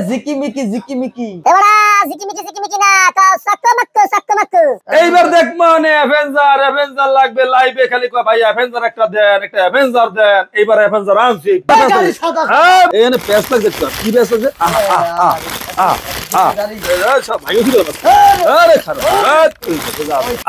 জিকিমিকি এবারে জিকিমিকি না তো সাক্কমাক্কু এইবার দেখ মানে অ্যাভেঞ্জার লাগবে লাইভে খালি কয় ভাই অ্যাভেঞ্জার একটা দেন একটা অ্যাভেঞ্জার দেন এইবার অ্যাভেঞ্জার আনছি এখানে প্যাস লাগছে কি প্যাস লাগছে সব ভাই দিল আরে খারাপ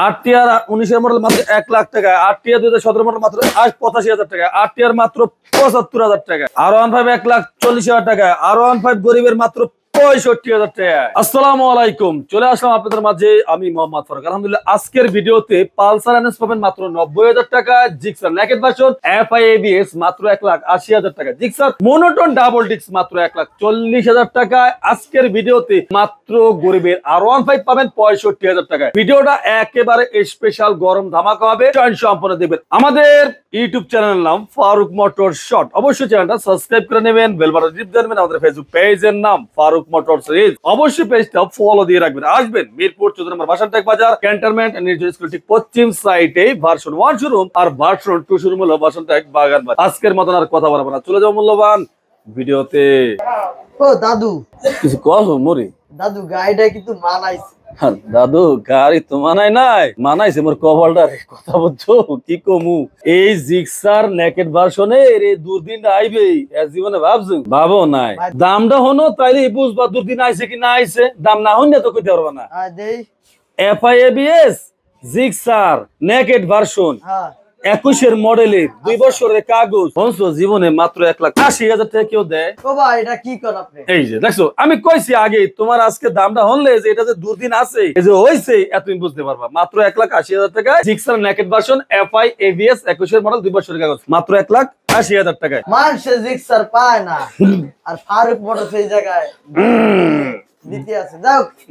8 টিয়ার 19 এর মডেল মাত্র 1 লাখ টাকা 8 টিয়ার 2017 মডেল মাত্র 85,000 টাকা 8 টিয়ার মাত্র 75,000 টাকা আর 15 1,40,000 টাকা আর 15 গরিবের মাত্র 65,000 টাকা। আসসালামু আলাইকুম, চলে আসলাম আপনাদের মাঝে আমি মোহাম্মদ ফারুক। আলহামদুলিল্লাহ আজকের ভিডিওতে পালসার এনএস পাবেন মাত্র 90,000 টাকা, Gixxer naked version FI ABS মাত্র 1,80,000 টাকা, জিক্সার মনোটোন ডাবল ডিস্ক মাত্র 1,40,000 টাকা। আজকের ভিডিওতে মাত্র গরিবের R15 পাবেন 65,000 টাকা। ভিডিওটা একেবারে স্পেশাল গরম ধামাকা হবে, সম্পূর্ণ দেখবেন। আমাদের ইউটিউব চ্যানেলের নাম ফারুক মোটর শর্ট, অবশ্যই চ্যানেলটা সাবস্ক্রাইব করে নেবেন, বেল বাটন টিপ দেবেন। আমাদের ফেসবুক পেজের নাম ফারুক মোটর সিরিজ, অবশ্যই পেজটা ফলো দিয়ে রাখবেন। আসবেন মিরপুর 14 নম্বর বাসানটেক বাজার ক্যান্টনমেন্ট নির্জন স্কুল ঠিক পশ্চিম সাইডে ভার্সন 1 শোরুম আর ভার্সন 2 শোরুম হলো বাসানটেক বাগান বাজার। আজকের মতন আর কথা বলবো না, চলে যাও মূল্যবান ভিডিওতে। ও দাদু কিছু কস মরি দাদু গাড়িটা কিন্তু মানাইছে। দাদু গাড়ি তো মানাইছে মোর কপালটার কথা বলছো কি কমু। এই জিক্সার নেকেড ভার্সনে রে দুর্দিন আইবে জীবনে ভাবছো ভাবো নাই, দামটা হনো তাইলে বুঝবা দুর্দিন আইছে কি না আইছে। দাম না হন তো কইতে পারবা না। FI ABS Gixxer naked version 21 মডেলের 2 বছরের কাগজ জীবনে মাত্র 1,80,000 টাকা কেউ দেয়? এটা কি কর আপনি? এই যে দেখছো আমি কইছি আগে তোমার আজকে দামটা হনলে যে এটা যে দুর্দিন আছে এই যে হইছে এত তুমি বুঝতে পারবা। মাত্র 1,80,000 টাকা Gixxer naked version FI ABS 21 model 2 বছরের কাগজ মাত্র 1,80,000 টাকায়। মানুষ জিক্সার পায় না আর ফারুক মোটর সেই জায়গায়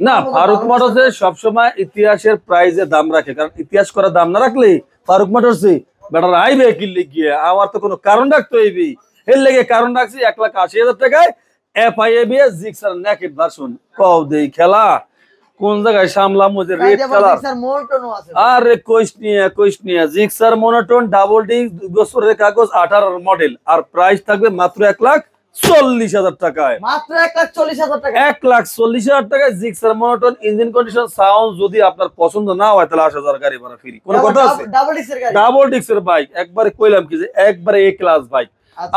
না। ফারুক মোটরসে সবসময় ইতিহাসের প্রাইজে দাম রাখে, কারণ ইতিহাস করা দাম না রাখলে ফারুক মোটরসে বেটার আইবে কিনলে গিয়ে আমার তো কোনো কারণ রাখতে হইবি, এর লেগে কারণ রাখছি 1,80,000 টাকায় FI ABS Gixxer naked version. কও দেই খেলা কোন জায়গায় সামলাম ওই যে রেড কালার। আরে কইস নিয়া জিক্সার মনোটোন ডাবল ডিস্ক 2 বছরের কাগজ 18 মডেল আর প্রাইস থাকবে মাত্র 1,40,000 টাকায়। মাত্র 1,40,000 টাকা। 1,40,000 টাকায় Gixxer monotone engine condition sound যদি আপনার পছন্দ না হয় তাহলে 8,000 গাড়ি ভাড়া ফ্রি। কোন কথা আছে? ডাবল ডিস্কের বাইক একবারে কইলাম কি যে একবারে এ ক্লাস বাইক।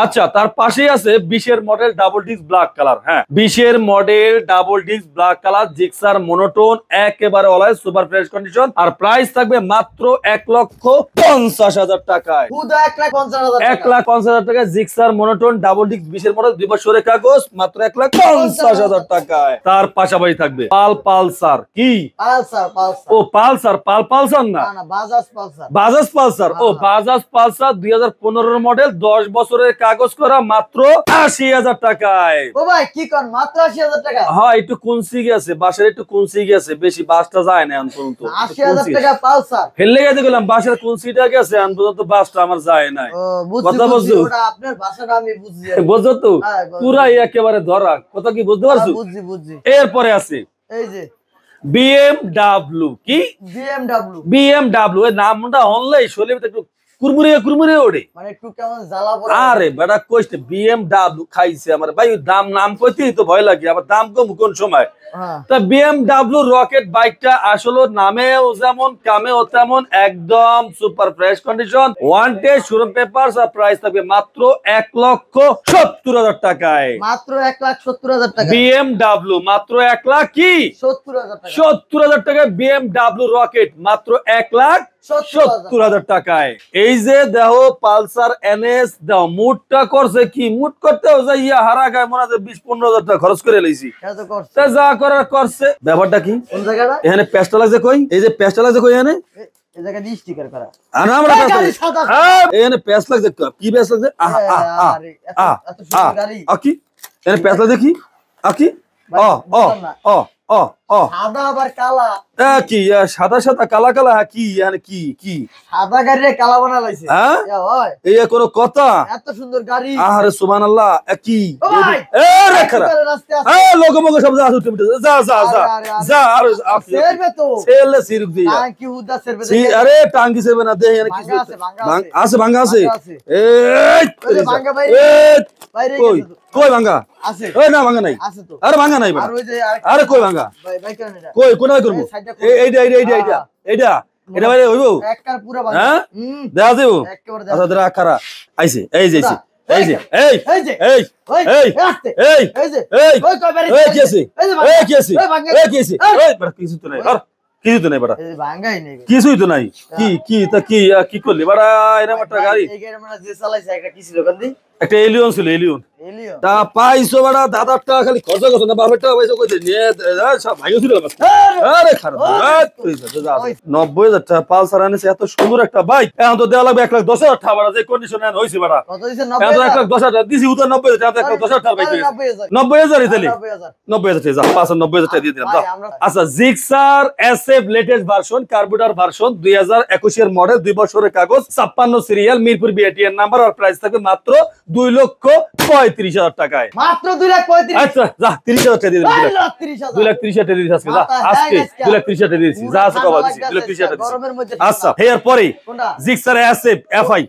আচ্ছা তার পাশেই আছে 20 model double disk black colour. হ্যাঁ 20 model double disk black colour Gixxer monotone একেবারে অলওয়েজ সুপার ফ্রেশ কন্ডিশন আর প্রাইস থাকবে মাত্র 1,50,000 টাকায়। 1,50,000 টাকায় Gixxer monotone double disc 20 model 2 বছরের কাগজ মাত্র 1,50,000 টাকায়। তার পাশাপাশি থাকবে পালসার কি ও পালসার না বাজাজ পালসার ও বাজাজ পালসার 2015 মডেল 10 বছরের কাগজ করা মাত্র 80,000 টাকায়। ও ভাই কি কোন মাত্র 80,000 টাকা? হ্যাঁ একটু কুনসি গেছে, বাসের একটু কুনসি গেছে, বেশি বাসটা যায় না এখন পর্যন্ত। 80,000 টাকা পালসার ফেললে গেছে গেলাম বাসের কুনসিটা গেছে এখন পর্যন্ত বাসটা আমার যায় না। কথা বুঝছো? ওটা আপনার ভাষাটা আমি বুঝি। বুঝছো তো পুরাই একেবারে ধরা কথা কি বুঝতে পারছো? বুঝছি। এরপরে আছে এই যে BMW কি BMW এর নামটা অনলাইন শুনলে একটু কুরমুরে ওড়ে মানে একটু কেমন জ্বালা পড়ে। আরে বেটা কইতে BMW খাইছে আমার ভাই নাম কইতেই তো ভয় লাগে, আবার দাম কম কোন সময়। তা BMW রকেট বাইকটা আসলে নামেও যেমন কামেও তেমন একদম super fresh condition, wanted showroom papers আর প্রাইস থাকবে মাত্র 1,70,000 টাকায়। মাত্র 1,70,000 টাকা BMW মাত্র 1,70,000 টাকায় BMW রকেট মাত্র 1,70,000 টাকায়। এই যে দেখো পালসার এনএস দাও মুডটা করছে কি মুড করতেও যাইয়া হারা গায় মনে হয় 20-15,000 টাকা খরচ করে লইছি। যা করার করছে। ব্যাপারটা কি কোন জায়গাটা? এখানে পেস্টা লাগছে কই? এই যে পেস্টা লাগছে কই এখানে? এই জায়গা দিয়ে স্টিকার করা। আরে আমরা এখানে পেস্ট লাগছে কি পেস্ট লাগছে? কি এখানে পেস্ট লাগছে কি? কি সাদা আবার কালা কি সাদা সাদা কালা কালা কি কি কি সাদা গাড়ি কালা বানা লাইছে হ্যাঁ ওই এই কোনো কথা এত সুন্দর গাড়ি আরে সুবহানাল্লাহ কি এ রাখরা লোকমোগ সব যা যা যা যা যা আর সেরবে তো সেলে সিরুক দিয়া টাঙ্কি হুদা সেরবে আরে টাঙ্কি সেরবে না দেখ কি আছে ভাঙা আছে এই ভাঙা ভাই বাইরে কই কই ভাঙা আছে ওই না ভাঙা নাই আছে তো আরে ভাঙা নাই আর ওই যে আরে কই ভাঙা ভাই ভাই কেন এটা কই কোন ভাই করব এইটা এটা ভাই হইবো একবার পুরো ভাঙা হ্যাঁ দেখা দেব একেবারে আচ্ছা দাঁড়া খারা আইছে এই যে এই যে এই যে এই ওই এই আস্তে এই এই যে এই ওই কই বাইরে এই কি আছে এই যে এই কি আছে ওই ভাঙা এই কি আছে এই বড় কিছু তো নাই আর কিছু তো নাই বড় এই ভাঙাই নেই কিছুই তো নাই কি তা কি করলি বড় এরকম একটা গাড়ি এই গাড়ি মানে যে চালাইছে একটা কিসি দোকান দি একটা এলিয়ন ছিল এলিয়ন এলিও তা পাইছো বড় দাদার টাকা খালি খরচ করছ না বাবার টাকা পয়সা কইতে নিয়ে সব ভাইও ছিল আরে খারাপ 90,000 টাকা পালসার আনিছে এত সুন্দর একটা বাইক এখন তো দেওয়া লাগবে 1,10,000 টাকা বড় যে কন্ডিশন এন হইছে বড় কত দিছে এখন তো 1,10,000 টাকা দিছি উতা 90,000 টাকা 1,10,000 টাকা বাইক 90,000 দিলি 90,000 টাকা যা 90,000 টাকা দিয়ে দিলাম দাও আচ্ছা Gixxer SF latest version carburettor version 2021 এর মডেল 2 বছরের কাগজ 56 সিরিয়াল মিরপুর বিআরটিএন নাম্বার আর প্রাইস থাকে মাত্র 2,35,000 টাকায় মাত্র 2,35,000 আচ্ছা যা 30,000 টাকা দিয়ে দিলাম 2,30,000 টাকা দিয়ে দিছি আজকে যা আজকে 2,30,000 টাকা দিয়ে দিছি যা আছে কবা দিছি 2,30,000 টাকা গরমের মধ্যে আচ্ছা এরপরে জিক্সার এসএফ এফআই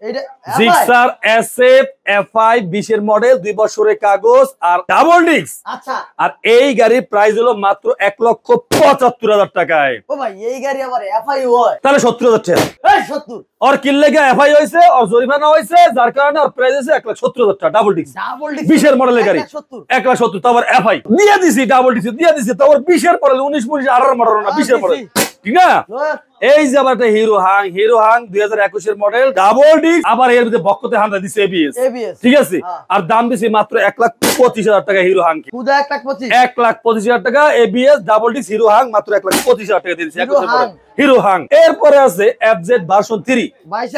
এইটা জিক্সার এসএফ এফআই 20 এর মডেল 2 বছরের কাগজ আর ডাবল ডিস্ক আচ্ছা আর এই গাড়ির প্রাইস হলো মাত্র 1,75,000 টাকায় ও ভাই এই গাড়ি আবার এফআই হয় তাহলে 70,000 টাকা এই 70 और किल्ले का एफआई হইছে और জরিমানা হইছে যার কারণে আর প্রাইস আছে 1,70,000 টাকা ডাবল ডিস্ক 20 এর মডেলের গাড়ি 1,70,000 তারপর এফআই দিয়ে দিছি ডাবল ডিস্ক দিয়ে দিছি তারপর 20 এর মডেল 19 19 18 মডেল না 20 এর মডেল ঠিক না এই যে আবার একটা হিরো হাং 2021 এর মডেল ডাবল ডিস্ক আবার এর ভিতরে বক্কতে হান্ডা দিছে এবিএস ঠিক আছে আর দাম দিছি মাত্র 1,25,000 টাকা হিরো হাং কি পুরো 1,25,000 1,25,000 টাকা ABS double disc hero Hang মাত্র 1,25,000 টাকা দিয়েছি 21 এর মডেল হিরো হাং এরপরে আছে এফজেড ভার্সন 3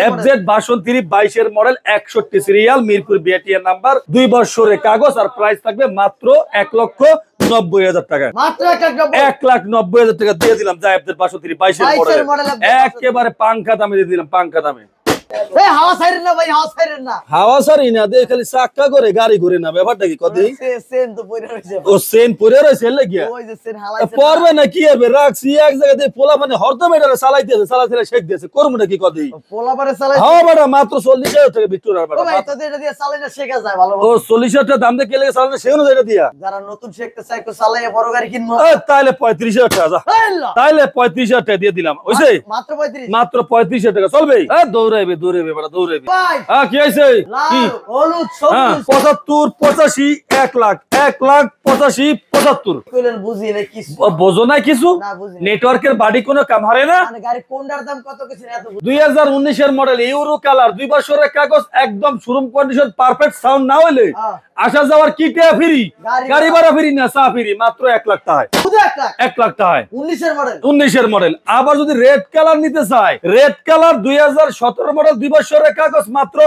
এফজেড ভার্সন 3 22 এর মডেল 61 সিরিয়াল মিরপুর বিআরটিএন নাম্বার 2 বছরের কাগজ আর প্রাইস থাকবে মাত্র 1,90,000 টাকা মাত্র 1,90,000 টাকা দিয়ে দিলাম যা এফজেড ভার্সন 3 22 এর মডেল একেবারে পাঙ্কা দামে দিয়ে দিলাম পাঙ্কা দামে এই হাওয়া ছাইরেন না ভাই হাওয়া ছাইরেন না হাওয়া সারি না দে খালি চাক্কা করে গাড়ি ঘুরে না ব্যাপারটা কি কদি সেন তো পয়রা রইছে ও সেন পরে রইছে লাগিয়া ওই যে সেন হালাইছে পড়বে না কি হবে রাখছি এক জায়গাতে পোলা মানে হরদম এটা চালাইতেছে চালাইতে শেখ দিয়েছে করবো না কি কদি পোলাপারে চালাই হাওয়া বাড়া মাত্র 40,000 টাকা বিক্রি আর ও ভাই তো এটা দিয়ে চালাইনা শেখা যায় ভালো ও 40,000 টাকা দাম দিয়ে কে লাগে চালানো সেও না এটা দিয়া যারা নতুন শিখতে চায় একটু চালাইয়া বড় গাড়ি কিনবো তাইলে 35,000 টাকা যা আল্লাহ তাইলে 35,000 টাকা দিয়ে দিলাম ওইছে মাত্র 35 মাত্র 35,000 টাকা চলবে দৌড়াইবে বড় দৌড়াইবে ভাই কি হইছে কি লাল হলুদ সবুজ 75 85 1 লাখ 85 75 কইলেন বুঝি না কিছু বোঝো না কিছু না বুঝি নেটওয়ার্কের বাড়ি কোনো কাম হারে না মানে গাড়ি কোনটার দাম কত কিছু না এত 2019 এর মডেল ইউরো কালার 2 বছরের কাগজ একদম শোরুম কন্ডিশন পারফেক্ট সাউন্ড না হইলে আসা যাওয়ার কিটে ফ্রি গাড়ি ভাড়া ফ্রি না চা ফ্রি মাত্র 1 লাখ টাকা শুধু 1 লাখ 1 লাখ টাকা 19 এর মডেল 19 এর মডেল আবার যদি রেড কালার নিতে চায় রেড কালার 2017 মডেল 2 বছরের কাগজ মাত্র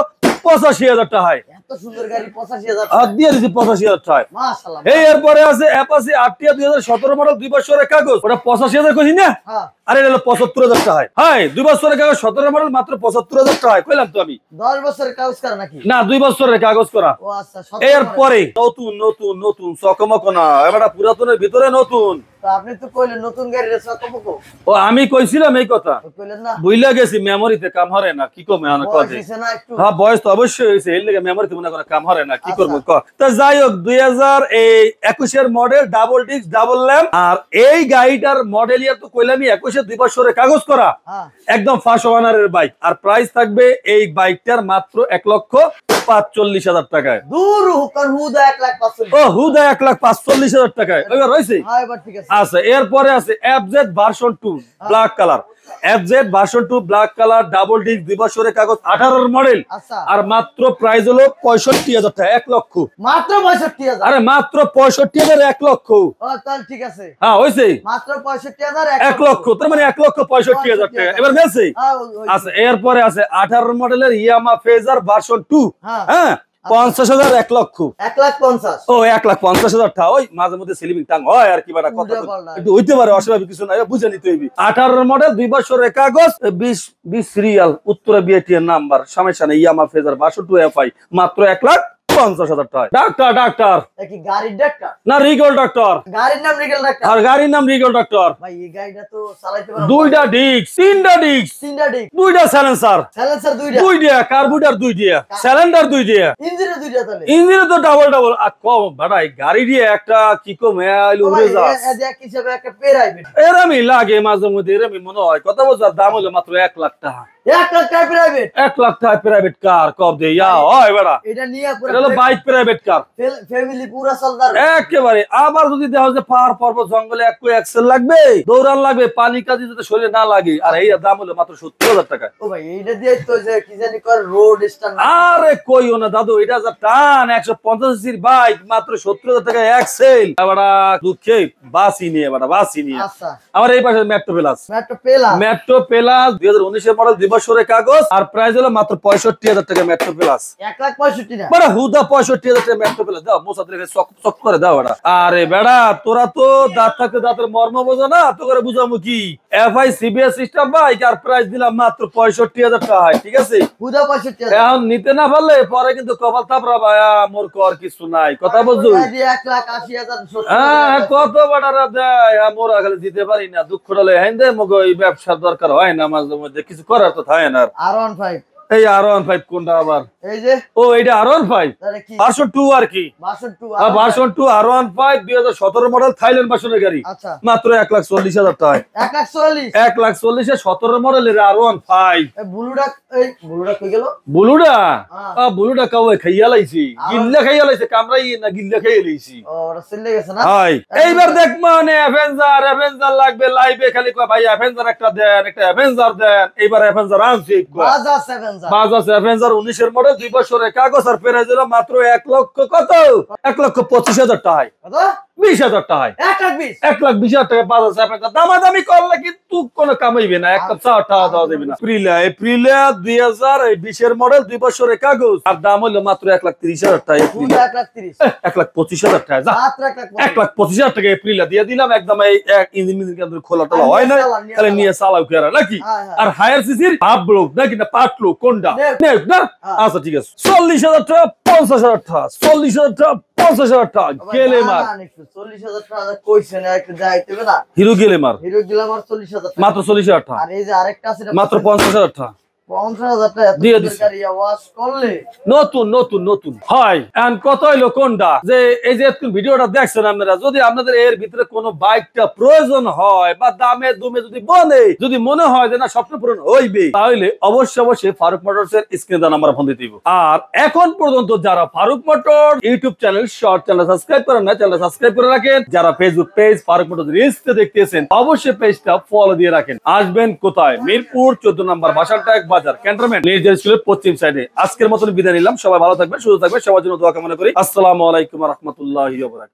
85,000 টাকা এত সুন্দর গাড়ি 85,000 আর দিয়ে দিছি 85,000 টাকা মাশাআল্লাহ এই এরপরে আছে অ্যাপাচি আরটিআর 2017 মডেল 2 বছরের কাগজ ওটা 85,000 কইছি না হ্যাঁ আরে এটা হলো 75,000 টাকা হ্যাঁ 2 বছরের কাগজ 17 মডেল মাত্র 75,000 টাকা কইলাম তো আমি 10 বছরের কাগজ করা নাকি না 2 বছরের কাগজ করা ও আচ্ছা 17 এরপরে নতুন চকমক না এবারে পুরাতনের ভিতরে নতুন তো আপনি তো কইলেন নতুন গাড়ি রে চকমকো ও আমি কইছিলাম এই কথা কইলেন না বুইলা গেছি মেমোরিতে কাম হরে না কি কমে আনা কথা দিছে না একটু হ্যাঁ বয়স তো অবশ্যই হইছে এর লাগে মেমোরিতে মনে করে কাম হরে না কি করব ক তো যাই হোক 2021 এর model double disc double lamp আর এই গাড়িটার মডেল ইয়ার তো কইলামই 21 এর 2 বছরের কাগজ করা একদম ফার্স্ট ওনারের বাইক আর প্রাইস থাকবে এই বাইকটার মাত্র 1,45,000 টাকায় দূর হুকান হুদা 1,45,000 ও হুদা 1,45,000 টাকায় এবার হইছে হ্যাঁ এবার ঠিক আছে আচ্ছা এরপরে আছে FZ version 2 black colour FZ version 2 black colour double disc 2 বছরের কাগজ 18 এর মডেল আর মাত্র প্রাইস হলো 65,000 টাকা 1 লক্ষ মাত্র 65,000 আরে মাত্র 65,000 1 লক্ষ ও তাহলে ঠিক আছে হ্যাঁ হইছে মাত্র 65,000 1 লক্ষ তার মানে 1,65,000 টাকা এবার মেলছে আচ্ছা এরপরে আছে 18 মডেলের ইয়ামা ফেজার ভার্সন 2 হ্যাঁ 50,000 1 লক্ষ 1,50,000 ও 1,50,000 টাকা ওই মাঝে মধ্যে সেলিং টাং হয় আর কি বাটা কথা একটু হইতে পারে অস্বাভাবিক কিছু নাই বুঝে নিতে হইবে 18 মডেল 2 বছরের কাগজ 20 রিয়াল উত্তরা বিএটিএর নাম্বার সমস্যা নেই ইয়ামা ফেজার 62 এফআই মাত্র 1,50,000 টাকা ডাক্তার কি গাড়ির ডাক্তার না রিগল ডাক্তার গাড়ির নাম রিগল ডাক্তার আর গাড়ির নাম রিগল ডাক্তার ভাই এই গাড়িটা তো চালাইতে পারো দুইটা ডিস্ক তিনটা ডিস্ক দুইটা সাইলেন্সার দুইটা কার্বুরেটর দুইটা সিলিন্ডার দুইটা ইঞ্জিনে দুইটা তাহলে ইঞ্জিনে তো ডাবল আর কম ভাই গাড়ি দিয়ে একটা কি কম আইলো উড়ে যায় এক হিসাবে একটা প্রাইভেট এরমি লাগে মাঝে মধ্যে এরমি মনে হয় কত বছর দাম হলো মাত্র 1 লাখ টাকা 1 লাখ টাকা প্রাইভেট 1 লাখ টাকা প্রাইভেট কার কব দে ইয়া হয় বেটা এটা নিয়ে পুরো এটা হলো বাইক প্রাইভেট কার ফ্যামিলি পুরো চলদার একেবারে আবার যদি দেখা যায় পাহাড় পর্বত জঙ্গলে এক এক্সেল লাগবে দৌড়ান লাগবে পানি কাজে যাতে শরীরে না লাগে আর এই দাম হলো মাত্র 70,000 টাকা ও ভাই এইটা দিয়ে তো যে কি জানি করে রোড স্টার আরে কইও না দাদু এটা যা টান 150 সিসির বাইক মাত্র 70,000 টাকা এক্সেল বড় দুঃখে বাসি নিয়ে আচ্ছা আমার এই পাশে মেট্রো প্লাস 2019 এর মডেল 2 বছরের কাগজ আর প্রাইস হলো মাত্র 65,000 টাকা মেট্রো প্লাস 1,65,000 না বড় হুদা 65,000 টাকা মেট্রো প্লাস দাও মোসাদ রেখে চক করে দাও বড় আরে বেড়া তোরা তো দাঁত থাকতে দাঁতের মর্ম বোঝো না তো করে বুঝামু কি এফআই সিবিএস সিস্টেম বাইক আর প্রাইস দিলাম মাত্র 65,000 টাকা হয় ঠিক আছে হুদা 65,000 এখন নিতে না পারলে পরে কিন্তু কপাল তাপরা ভাইয়া মোর কর কিছু নাই কথা বুঝছো 1,80,000 হ্যাঁ কত বাটারা দেয় মোরা খালি দিতে পারি না দুঃখ ডলে হেন্দে মগ এই ব্যবসার দরকার হয় না মাঝে মধ্যে কিছু করার তো থাকে না R15 এই R15 কোনটা আবার এই যে ও এইটা R15 তাহলে কি ভার্সন 2 আর কি ভার্সন 2 R15 2017 মডেল থাইল্যান্ড ভার্সনের গাড়ি আচ্ছা মাত্র 1,40,000 টাকা 1,40,000 17 মডেলের R15 এই বুলুডা কই গেল বুলুডা কাওয়ে খাইয়া লাইছি গিল্লা খাইয়া লাইছে কামরাই না গিল্লা খাইয়া লাইছি ও ওরা চলে গেছে না হাই এইবার দেখ মানে অ্যাভেঞ্জার লাগবে লাইভে খালি কয় ভাই অ্যাভেঞ্জার একটা দেন একটা অ্যাভেঞ্জার দেন এইবার অ্যাভেঞ্জার আনছি বাজাজ অ্যাভেঞ্জার 19 এর মডেল 2 বছরের কাগজ আর প্রাইস হলো মাত্র 1 লক্ষ কত 1,25,000 টাকা 20,000 টাকা 1,20,000 টাকা বাজাজ অ্যাভেঞ্জার দামাদামি করলে কিন্তু কোনো কামাইবে না 1 কাপ চা টাকা দেওয়া যাবে না এপ্রিলে 2020 এর মডেল 2 বছরের কাগজ আর দাম হলো মাত্র 1,30,000 টাকা 1,25,000 টাকা যা 1,25,000 টাকা এপ্রিলে দিয়ে দিলাম একদম এই ইঞ্জিন কেন্দ্র খোলা টোলা হয় না তাহলে নিয়ে চালাও কি আর নাকি আর হায়ার সিসির হাফ ব্লক নাকি না পার্ট লো কোনটা নেক না আচ্ছা ঠিক আছে 40,000 টাকা 50,000 টাকা 40,000 টাকা 50,000 টাকা গেলেমার 40,000 টাকা কইছেন একটু যাইতে হবে না হিরো গেলেমার 40,000 টাকা মাত্র 40,000 টাকা আর এই যে আরেকটা আছে মাত্র 50,000 টাকা 50,000 টাকা দিয়ে দিছি গাড়ি ওয়াশ করলে নতুন হয় এন্ড কত হইলো কোনটা যে এই যে তুমি ভিডিওটা দেখছেন আপনারা যদি আপনাদের এর ভিতরে কোনো বাইকটা প্রয়োজন হয় বা দামে দুমে যদি বনে যদি মনে হয় যে না স্বপ্ন পূরণ হইবে তাহলে অবশ্যই ফারুক মোটরস এর স্ক্রিনে দেওয়া নাম্বার ফোন দিতে দিব আর এখন পর্যন্ত যারা Farooq motor YouTube channel short channel subscribe করেন না চ্যানেল সাবস্ক্রাইব করে রাখেন যারা ফেসবুক পেজ ফারুক মোটরস রিলসতে দেখতেছেন অবশ্যই পেজটা ফলো দিয়ে রাখেন আসবেন কোথায় মিরপুর 14 নম্বর বাসারটাক বাজার ক্যান্টনমেন্ট নির্জন স্কুলের পশ্চিম সাইডে আজকের মতন বিদায় নিলাম সবাই ভালো থাকবেন সুস্থ থাকবেন সবার জন্য দোয়া কামনা করি আসসালামু আলাইকুম ওয়া রাহমাতুল্লাহি ওয়া বারাকাতুহু।